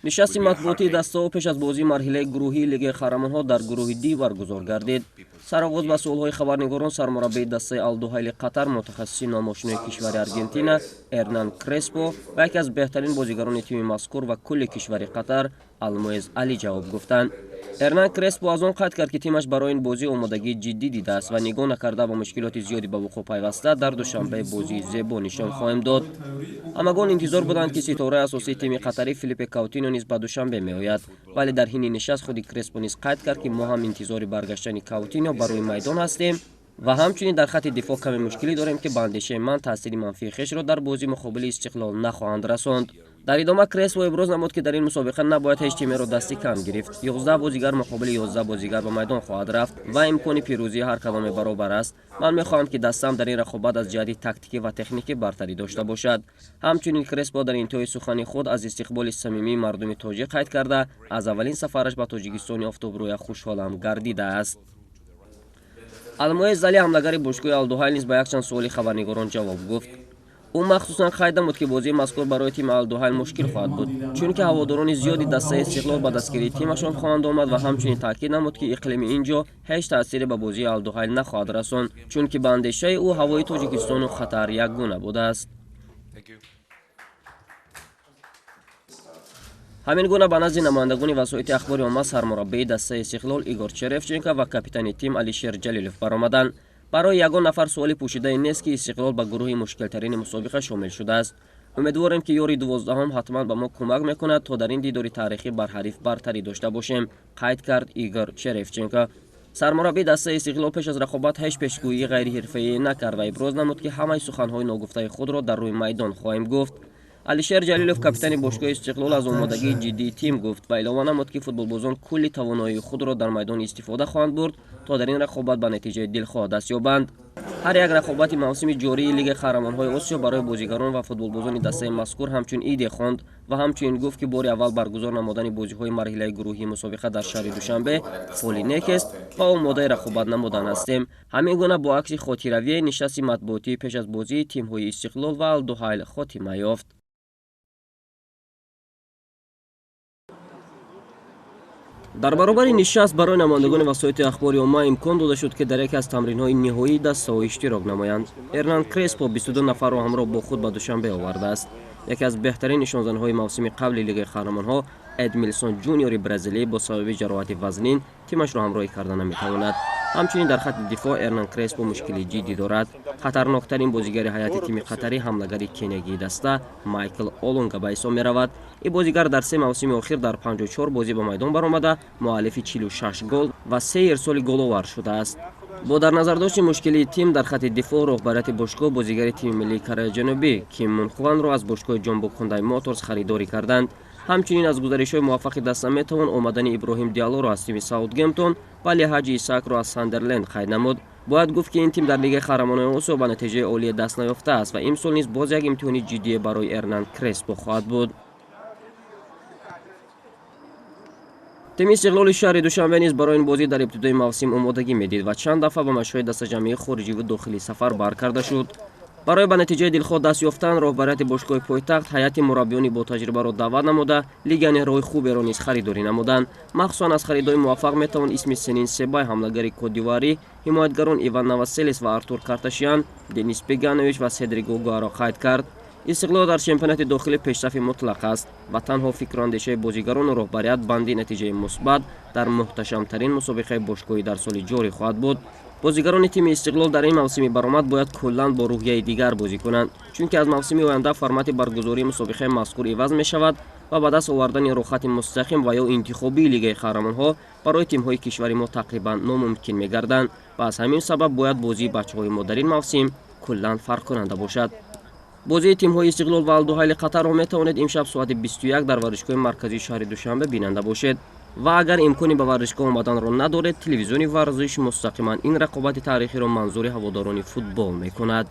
нишасти матбуотии дастаҳо пеш аз бозии марҳилаи гурӯҳии лигаи қаҳрамонҳо дар гурӯҳи Д баргузор гардид. Сароғоз ба суолҳои хабарнигорон сармураббии дастаи Ал-Дуҳайли Қатар, мутахассиси номошумои кишвари Аргентина Эрнан Креспо ва яке аз беҳтарин бозигарони тими мазкур ва кулли кишвари Қатар Алмоез Али ҷавоб гуфтанд. Эрнан Креспо аз он қайд кард, ки тимаш барои ин бозӣ омодагии ҷиддӣ дидааст ва нигоҳ накарда ба мушкилоти зиёди ба вуқӯъ пайваста дар душанбе бозии зебо нишон хоҳем дод. Ҳамагон интизор буданд, ки ситораи асосии тими қатарӣ Филиппе Каутиньо низ ба душанбе меояд, вале дар ҳини нишаст худи Креспо низ қайд кард, ки мо ҳам интизори баргаштани Каутиньо ба рӯи майдон ҳастем ва ҳамчунин дар хатти дифоъ каме мушкилӣ дорем, ки ба андешаи ман таъсири манфии хешро дар бозии муқобили Истиқлол нахоҳанд расонд. дар идома Креспо иброз намуд, ки дар ин мусобиқа набояд ҳеҷ тимеро дасти кам гирифт. 11 бозигар муқобили 11 бозигар ба майдон хоҳад рафт ва имкони пирӯзии ҳар кадоме баробар аст. ман мехоҳам, ки дастам дар ин рақобат аз ҷиҳати тактикӣ ва техникӣ бартарӣ дошта бошад. ҳамчунин Креспо дар интиҳои сухани худ аз истиқболи самимии мардуми тоҷик қайд карда, аз аввалин сафараш ба Тоҷикистони офтобрӯя хушҳолам гардидааст. Алмоез Али, ҳамлагари бошгоҳи Ал-Дуҳайл, низ ба якчанд суоли хабарнигорон ҷавоб гуфт. ӯ махсусан қайд намуд, ки бозии мазкур барои тими Ал-Дуҳайл мушкил хоҳад буд, чунки ҳаводорони зиёди дастаи Истиқлол ба дастгирии тимашон хоҳанд омад ва ҳамчунин таъкид намуд, ки иқлими ин ҷо ҳеҷ таъсире ба бозии Ал-Дуҳайл нахоҳад расон, чунки ба андешаи ӯ ҳавои Тоҷикистону Қатар якгуна будааст. ҳамин гуна ба назди намояндагони васоити ахбори омма сармураббии дастаи Истиқлол Игор Черевченко ва капитани тим Алишер Ҷалилов баромаданд. барои ягон нафар суоли пӯшида ин нест, ки Истиқлол ба гурӯҳи мушкилтарини мусобиқа шомил шудааст. умедворем, ки ёри 12-ум ҳатман ба мо кӯмак мекунад, то дар ин дидори таърихӣ бар ҳариф бартарӣ дошта бошем, қайд кард Игор Черевченко. сармураббии дастаи Истиқлол пеш аз рақобат ҳеҷ пешгӯии ғайриҳирфаӣ накард ва иброз намуд, ки ҳамаи суханҳои ногуфтаи худро дар рӯи майдон хоҳем гуфт. Алишер Ҷалилов, капитани бошгоҳи Истиқлол, аз омодагии ҷиддии тим гуфт ва илова намуд, ки футболбозон кулли тавоноии худро дар майдон истифода хоҳанд бурд, то дар ин рақобат ба натиҷаи дилхоҳ даст ёбанд. ҳар як рақобати мавсими ҷории Лигаи Қаҳрамонҳои Осиё барои бозигарон ва футболбозони дастаи мазкур ҳамчун иде хонд ва ҳамчунин гуфт, ки бори аввал баргузор намудани бозиҳои марҳилаи гурӯҳии мусобиқа дар шаҳри Душанбе фоли некест ва омодаи рақобат намудан ҳастем. ҳамин гуна бо акси хотиравие нишасти матбуотии пеш аз бозии тимҳои Истиқлол ва Ал-Дуҳайл хотима ёфт. дар баробари нишаст барои намояндагони васоити ахбори омма имкон дода шуд, ки дар яке аз тамринҳои ниҳоии дастаҳо иштирок намоянд. Эрнан Креспо 22 нафарро ҳамроҳ бо худ ба Душанбе овардааст. яке аз беҳтарин нишонзаниҳои мавсими қабли Лигаи Қаҳрамонҳо Эдмилсон Ҷуниори бразилӣ бо сабаби ҷароҳати вазнин тимашро ҳамроҳӣ карда наметавонад. ҳамчунин дар хатти дифоъ Эрнан Креспо мушкили ҷиддӣ дорад. хатарноктарин бозигари ҳайати тими қатарӣ ҳамлагари кениягии даста Майкл Олонга ба ҳисоб меравад. ин бозигар дар 3 мавсими охир дар 54 бозӣ ба майдон баромада муаллифи 46 гол ва 3 ирсоли головар шудааст. бо дар назардошти мушкилии тим дар хатти дифоъ роҳбарияти бошгоҳ бозигари тими миллии Кореяи Ҷанубӣ Ким Мун Хванро аз бошгоҳи Ҷонбок Хундай Моторс харидорӣ карданд. ҳамчунин аз гузаришҳои муваффақи даста метавон омадани Иброҳим Диалоро аз тими Саутгемптон ва Ҳаҷи Исаакро аз Сандерленд қайд намуд. бояд гуфт, ки ин тим дар Лигаи Қаҳрамонҳои Осиё ба натиҷаи олие даст наёфтааст ва имсол низ боз як имтиҳони ҷиддие барои Эрнан Креспо хоҳад буд. тими Истиқлоли шаҳри Душанбе низ барои ин бозӣ дар ибтидои мавсим омодагӣ медид ва чанд дафъа ба машқҳои дастаҷамъии хориҷиву дохилӣ сафар баркарда шуд. барои ба натиҷаи дилхоҳ даст ёфтан роҳбарияти бошгоҳи пойтахт ҳайати мураббиёни ботаҷрибаро даъват намуда легионерҳои хуберо низ харидорӣ намуданд. махсусан аз харидои муваффақ метавон исми Сенин Себай, ҳамлагари Кодиварӣ, ҳимоятгарон Иван Новоселес ва Артур Карташян, Денис Беганович ва Седрик Огуаро қайд кард. Истиқлол дар чемпионати дохилӣ пешсафи мутлақ аст ва танҳо фикру андешаи бозигарону роҳбарият банди натиҷаи мусбат дар муҳташамтарин мусобиқаи бошгоҳӣ дар соли ҷорӣ хоҳад буд. бозигарони тими Истиқлол дар ин мавсими баромад бояд куллан бо рӯҳияи дигар бозӣ кунанд, чунки аз мавсими оянда формати баргузории мусобиқаи мазкур иваз мешавад ва ба даст овардани рохати мустақим ва ё интихобии Лигаи Қаҳрамонҳо барои тимҳои кишвари мо тақрибан номумкин мегарданд ва аз ҳамин сабаб бояд бозии бачаҳои мо дар ин мавсим куллан фарқкунанда бошад. бозии тимҳои Истиқлол ва Ал-Дуҳайли Қатарро метавонед имшаб соати 21 дар варзишгоҳи марказии шаҳри Душанбе бинанда бошед ва агар имкони ба варзишгоҳ омаданро надоред, телевизиони варзиш мустақиман ин рақобати таърихиро манзури ҳаводорони футбол мекунад.